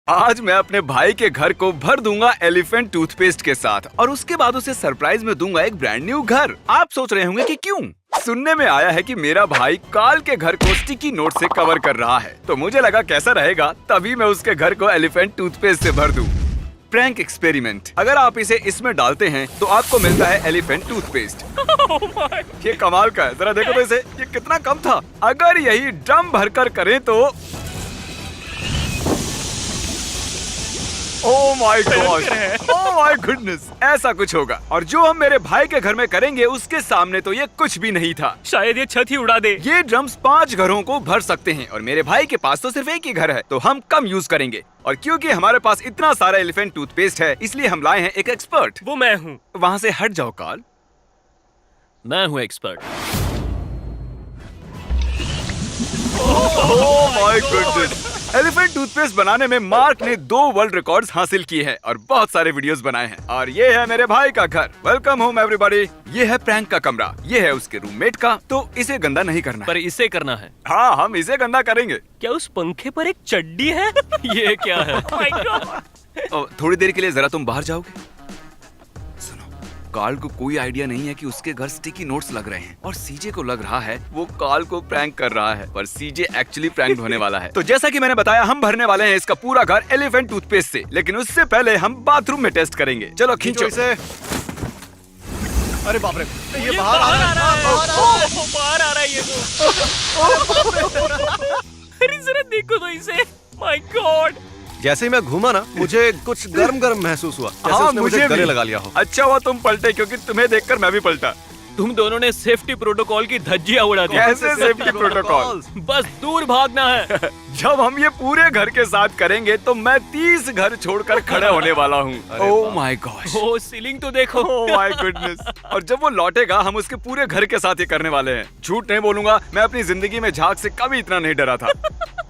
आज मैं अपने भाई के घर को भर दूंगा एलिफेंट टूथपेस्ट के साथ और उसके बाद उसे सरप्राइज में दूंगा एक ब्रांड न्यू घर। आप सोच रहे होंगे कि क्यों? सुनने में आया है कि मेरा भाई काल के घर को स्टिकी नोट से कवर कर रहा है, तो मुझे लगा कैसा रहेगा, तभी मैं उसके घर को एलिफेंट टूथपेस्ट से भर दूं। Prank experiment. अगर आप इसे इसमें डालते हैं तो आपको मिलता है एलिफेंट टूथपेस्ट। ये कमाल का है, जरा देखो तो इसे, ये कितना कम था। अगर यही ड्रम भरकर करें तो ओह my God, oh my goodness, ऐसा कुछ होगा। और जो हम मेरे भाई के घर में करेंगे उसके सामने तो ये कुछ भी नहीं था। शायद ये छत ही उड़ा दे। ये ड्रम्स 5 घरों को भर सकते हैं और मेरे भाई के पास तो सिर्फ एक ही घर है, तो हम कम यूज करेंगे। और क्योंकि हमारे पास इतना सारा एलिफेंट टूथपेस्ट है, इसलिए हम लाए हैं एक एक्सपर्ट। वो मैं हूँ। वहाँ से हट जाओ काल। मैं हूँ expert. Oh my goodness. Elephant toothpaste बनाने में मार्क ने 2 वर्ल्ड रिकॉर्ड्स हासिल किए हैं और बहुत सारे वीडियोस बनाए हैं। और ये है मेरे भाई का घर। Welcome home everybody. ये है प्रैंक का कमरा, ये है उसके रूममेट का। तो इसे गंदा नहीं करना पर इसे करना है। हाँ, हम इसे गंदा करेंगे। क्या उस पंखे पर एक चड्डी है? ये क्या है? Oh my God! थोड़ी देर के लिए जरा तुम बाहर जाओगे? सुनो, काल को कोई आइडिया नहीं है कि उसके घर स्टिकी नोट्स लग रहे हैं और सीजे को लग रहा है वो काल को प्रैंक कर रहा है, पर सीजे एक्चुअली प्रैंक होने वाला है। तो जैसा कि मैंने बताया, हम भरने वाले हैं इसका पूरा घर एलिफेंट टूथपेस्ट से, लेकिन उससे पहले हम बाथरूम में टेस्ट करेंगे। चलो खींचो इसे। अरे बाप रे, ये बाहर आ रहा है। बाहर आ रहा है ये तो। अरे जरा देखो तो इसे। My God. जैसे ही मैं घूमा ना, मुझे कुछ गर्म गर्म महसूस हुआ, जैसे हाँ, उसने मुझे गले भी लगा लिया हो। अच्छा हुआ तुम पलटे, क्योंकि तुम्हें देखकर मैं भी पलटा। तुम दोनों ने सेफ्टी प्रोटोकॉल की धज्जियां उड़ा दी। कैसे सेफ्टी प्रोटोकॉल? बस दूर भागना है। जब हम ये पूरे घर के साथ करेंगे तो मैं 30 घर छोड़कर खड़े होने वाला हूँ। Oh my God. Oh ceiling तो देखो। Oh my goodness. और जब वो लौटेगा हम उसके पूरे घर के साथ ये करने वाले हैं। झूठ नहीं बोलूंगा, मैं अपनी जिंदगी में झाग से कभी इतना नहीं डरा था।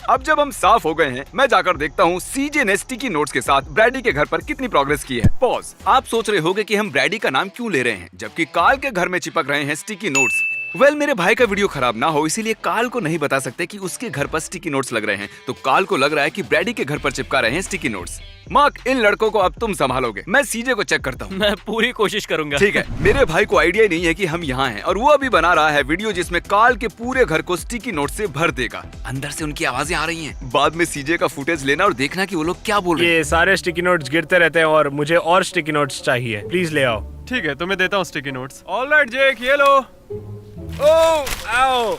अब जब हम साफ हो गए हैं, मैं जाकर देखता हूँ सीजे ने स्टिकी नोट्स के साथ ब्रैडी के घर पर कितनी प्रोग्रेस की है। पॉज। आप सोच रहे होंगे कि हम ब्रैडी का नाम क्यों ले रहे हैं जबकि काल के घर में चिपक रहे हैं स्टिकी नोट्स। मेरे भाई का वीडियो खराब ना हो, इसीलिए काल को नहीं बता सकते कि उसके घर पर स्टिकी नोट्स लग रहे हैं, तो काल को लग रहा है कि ब्रैडी के घर पर चिपका रहे हैं स्टिकी नोट्स। मार्क, इन लड़कों को अब तुम संभालोगे, मैं सीजे को चेक करता हूँ। मैं पूरी कोशिश करूंगा। ठीक है। मेरे भाई को आइडिया नहीं है कि हम यहाँ हैं और वो अभी बना रहा है वीडियो जिसमें काल के पूरे घर को स्टिकी नोट से भर देगा। अंदर से उनकी आवाजें आ रही हैं। बाद में सीजे का फुटेज लेना और देखना कि वो लोग क्या बोल रहे हैं। ये सारे स्टिकी नोट्स गिरते रहते हैं और मुझे और स्टिकी नोट्स चाहिए, प्लीज ले आओ। ठीक है, तुम्हें देता हूँ स्टिकी नोट्स। ऑलराइट जेक, ये लो। ओह आओ,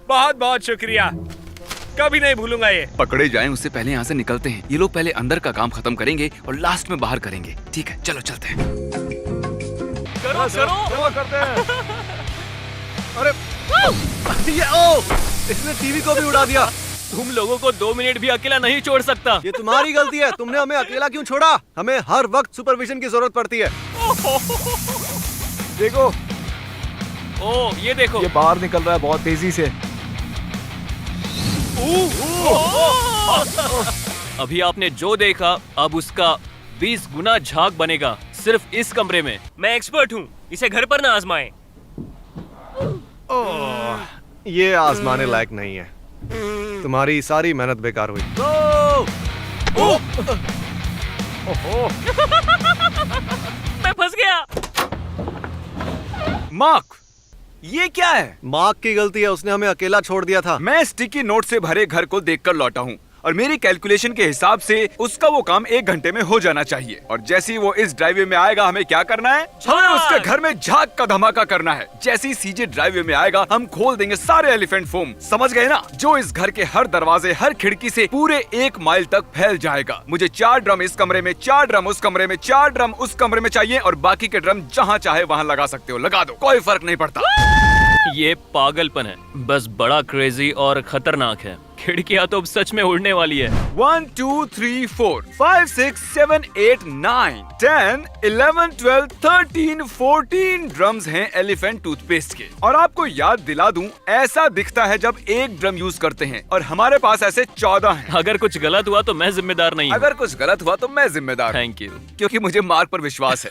बहुत बहुत शुक्रिया, कभी नहीं भूलूंगा ये। पकड़े जाएं उससे पहले यहाँ से निकलते हैं। ये लोग पहले अंदर का काम खत्म करेंगे और लास्ट में बाहर करेंगे। ठीक है, चलो चलते हैं। करो करो। करते हैं। अरे ये इसने टीवी को भी उड़ा दिया। तुम लोगों को 2 मिनट भी अकेला नहीं छोड़ सकता। ये तुम्हारी गलती है, तुमने हमें अकेला क्यों छोड़ा? हमें हर वक्त सुपरविजन की जरूरत पड़ती है। देखो, ओ ये देखो, ये बाहर निकल रहा है बहुत तेजी से। अभी आपने जो देखा, अब उसका 20 गुना झाग बनेगा सिर्फ इस कमरे में। मैं एक्सपर्ट हूँ, इसे घर पर ना आजमाएं। ये आजमाने लायक नहीं है, तुम्हारी सारी मेहनत बेकार हुई। मैं फंस गया। मार्क, ये क्या है? मार्क की गलती है, उसने हमें अकेला छोड़ दिया था। मैं स्टिकी नोट से भरे घर को देखकर लौटा हूँ और मेरी कैलकुलेशन के हिसाब से उसका वो काम 1 घंटे में हो जाना चाहिए। और जैसे ही वो इस ड्राइववे में आएगा, हमें क्या करना है? हमें उसके घर में झाग का धमाका करना है। जैसे ही सीजे ड्राइववे में आएगा, हम खोल देंगे सारे एलिफेंट फोम। समझ गए ना? जो इस घर के हर दरवाजे, हर खिड़की से पूरे 1 माइल तक फैल जाएगा। मुझे 4 ड्रम इस कमरे में, 4 ड्रम उस कमरे में, 4 ड्रम उस कमरे में चाहिए और बाकी के ड्रम जहाँ चाहे वहाँ लगा सकते हो, लगा दो, कोई फर्क नहीं पड़ता। ये पागलपन है, बस बड़ा क्रेजी और खतरनाक है। खिड़कियां तो अब सच में उड़ने वाली है। 1 2 3 4 5 6 7 8 9 10 11 12 13 14 ड्रम्स हैं एलिफेंट टूथपेस्ट के। और आपको याद दिला दूं, ऐसा दिखता है जब 1 ड्रम यूज करते हैं और हमारे पास ऐसे 14 हैं। अगर कुछ गलत हुआ तो मैं जिम्मेदार नहीं हूँ। अगर कुछ गलत हुआ तो मैं जिम्मेदार हूं। Thank you. क्योंकि मुझे मार्क पर विश्वास है।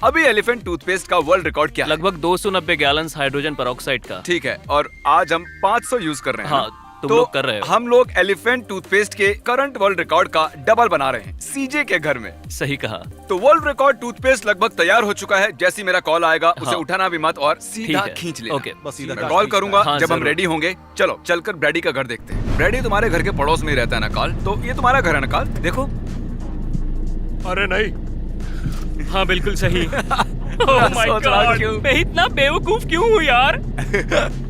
अभी एलिफेंट टूथपेस्ट का वर्ल्ड रिकॉर्ड क्या है? लगभग 290 गैलन हाइड्रोजन पेरोक्साइड का। ठीक है, और आज हम 500 यूज कर रहे हैं। हाँ, तुम लोग कर रहे हो। हम लोग एलिफेंट टूथपेस्ट के करंट वर्ल्ड रिकॉर्ड का डबल बना रहे हैं सीजे के घर में। सही कहा। तो वर्ल्ड रिकॉर्ड टूथपेस्ट लगभग तैयार हो चुका है। जैसे ही मेरा कॉल आएगा उसे हाँ। उठाना भी मत और सीधा ठीक है। खींच लेना। ओके। बस सीधा मैं कॉल करूंगा हाँ, जब हम जरूर। रेडी होंगे। चलो चलकर ब्रैडी का घर देखते हैं। ब्रैडी तुम्हारे घर के पड़ोस में ही रहता है ना काल, तो ये तुम्हारा घर है ना काल? देखो अरे नहीं, हाँ बिल्कुल सही। ओह माय सोच रहा गॉड, क्यों? मैं इतना बेवकूफ क्यों हूँ यार?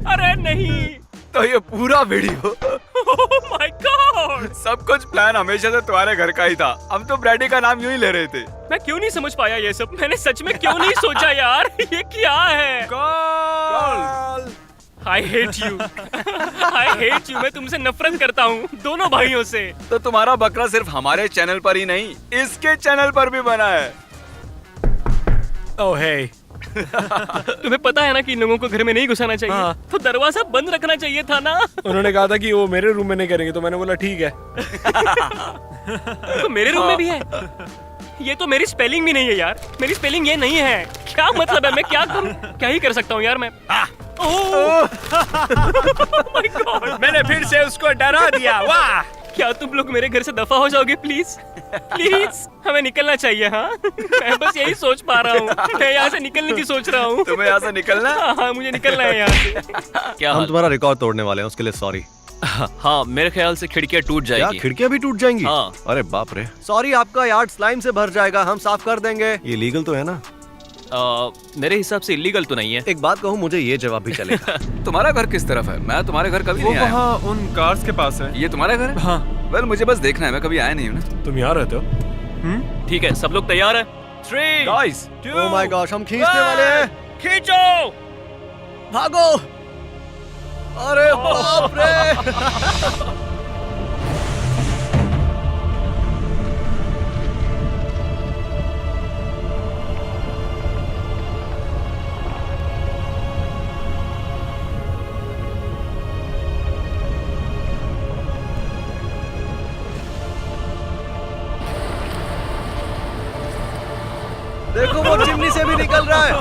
अरे नहीं। तो ये पूरा वीडियो ओह माय गॉड, सब कुछ प्लान हमेशा से तुम्हारे घर का ही था। हम तो ब्रैडी का नाम यूं ही ले रहे थे। मैं क्यों नहीं समझ पाया ये सब? मैंने सच में क्यों नहीं सोचा यार? ये क्या है? Call. I hate you. I hate you. मैं तुमसे नफरत करता हूँ, दोनों भाइयों से। तो तुम्हारा बकरा सिर्फ हमारे चैनल पर ही नहीं, इसके चैनल पर भी बना है। ओह हे, तुम्हें पता है ना कि इन लोगों को घर में नहीं घुसाना चाहिए। हाँ। तो दरवाजा बंद रखना चाहिए था ना। उन्होंने कहा था कि वो मेरे रूम में नहीं करेंगे, तो मैंने बोला ठीक है। तो मेरे रूम में भी है। ये तो मेरी स्पेलिंग भी नहीं है यार। मेरी स्पेलिंग ये नहीं है। क्या मतलब है? मैं क्या करूं? क्या ही कर सकता हूँ यार मैं। ओह माय गॉड, मैंने फिर से उसको डरा दिया। वाह, क्या तुम लोग मेरे घर से दफा हो जाओगे प्लीज? प्लीज, हमें निकलना चाहिए। हाँ, मैं बस यही सोच पा रहा हूँ। मैं यहाँ से निकलने की सोच रहा हूँ। तुम्हें यहाँ से निकलना है? हाँ, मुझे निकलना है यहाँ से। क्या हम हाल? तुम्हारा रिकॉर्ड तोड़ने वाले हैं, उसके लिए सॉरी। हाँ, मेरे ख्याल से खिड़कियाँ टूट क्या जाएगी। खिड़कियां भी टूट जाएंगी? हाँ। अरे बाप रे। सॉरी, आपका यार्ड स्लाइम से भर जाएगा, हम साफ कर देंगे। ये लीगल तो है ना? मेरे हिसाब से इलीगल तो नहीं है। एक बात कहूँ, मुझे ये जवाब भी चलेगा। तुम्हारा घर किस तरफ है? मैं तुम्हारे घर कभी वो नहीं आया। वहाँ उन कार्स के पास है। ये तुम्हारा घर है? हाँ। वेल मुझे बस देखना है, मैं कभी आया नहीं हूँ ना। तुम यहाँ रहते हो? ठीक है, सब लोग तैयार है? 3, गाइस, 2, ओह माय गॉश, हम खींचने वाले हैं। खींचो। भागो। अरे बाप रे। देखो वो चिमनी से भी निकल रहा है।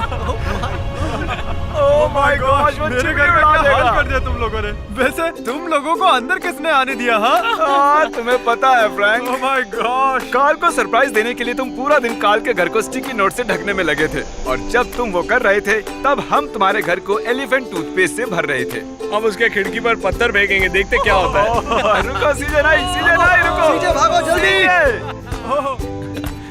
ओह माय गॉश, वो मेरे चिमनी घर का उड़ा क्या हाल देगा। कर दिया तुम लोगों ने। वैसे तुम लोगों को अंदर किसने आने दिया? हाँ, तुम्हें पता है फ्रैंक, ओह माय गॉड। काल को सरप्राइज देने के लिए तुम पूरा दिन काल के घर को स्टिकी नोट से ढकने में लगे थे, और जब तुम वो कर रहे थे तब हम तुम्हारे घर को एलिफेंट टूथपेस्ट से भर रहे थे। अब उसके खिड़की पर पत्थर फेंकेंगे, देखते क्या होता है। रुको सीजे नहीं, रुको। सीजे भागो जल्दी।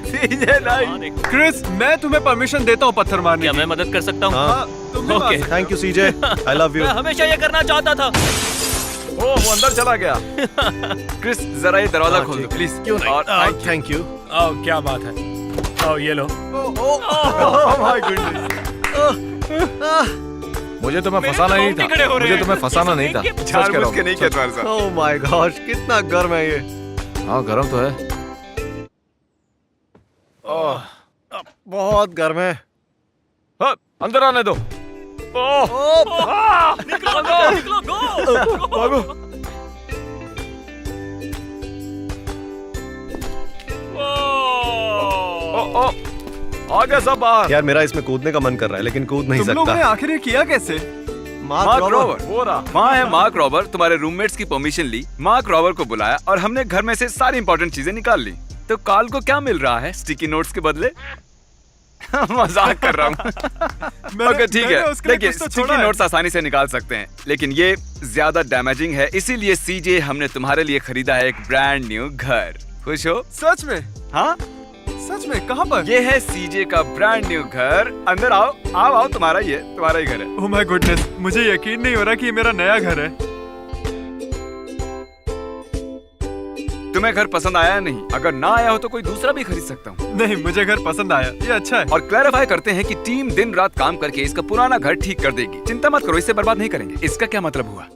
सीजे नहीं। हाँ, देखो। क्रिस, मैं तुम्हें परमिशन देता हूँ पत्थर मारने क्या की। मैं मदद कर सकता हूँ? हाँ, तुम भी मार ओके। सकते thank you CJ, I love you. मैं हमेशा ये करना चाहता था। ओह, वो अंदर चला गया। क्रिस, जरा ये दरवाजा खोल दो प्लीज। क्यों नहीं? और थैंक यू। ओह क्या बात है। ओह ये लो। ओह माय गुडनेस। मुझे तुम्हें मेरे फंसाना तो नहीं रोंगटे खड़े हो था। रहे मुझे हैं। तुम्हें फंसाना ये नहीं था। सब देख के सच कह रहा के नहीं हूँ। किया तुम्हारे साथ। ओह माय गॉश, कितना गर्म है ये। हाँ गर्म तो है। बहुत गर्म है। हाँ, अंदर आने दो। निकलो, निकलो, गो। आ गया सब बाहर। यार मेरा इसमें कूदने का मन कर रहा है, लेकिन कूद नहीं तुम लोगों ने सकता। आखिर ये किया कैसे? मार्क रॉबर, वो रहा। वहाँ है मार्क रॉबर। तुम्हारे रूममेट्स की परमिशन ली, मार्क रॉबर को बुलाया और हमने घर में से सारी इंपॉर्टेंट चीजें निकाल ली। तो काल को क्या मिल रहा है स्टिकी नोट्स के बदले? मजाक कर रहा हूँ। ओके ठीक है, देखिए स्टिकी नोट्स आसानी से निकाल सकते हैं, लेकिन ये ज्यादा डैमेजिंग है, इसीलिए सीजे हमने तुम्हारे लिए खरीदा है एक ब्रांड न्यू घर। खुश हो? सच में? हाँ, सच में? कहाँ पर? ये है सीजे का ब्रांड न्यू घर। अंदर आओ, आओ, तुम्हारा ही घर है। ओह माय गुडनेस, मुझे यकीन नहीं हो रहा कि ये मेरा नया घर है। तुम्हें घर पसंद आया नहीं? अगर ना आया हो तो कोई दूसरा भी खरीद सकता हूँ। नहीं, मुझे घर पसंद आया, ये अच्छा है। और क्लैरिफाई करते हैं कि टीम दिन रात काम करके इसका पुराना घर ठीक कर देगी। चिंता मत करो, इसे बर्बाद नहीं करेंगे। इसका क्या मतलब हुआ?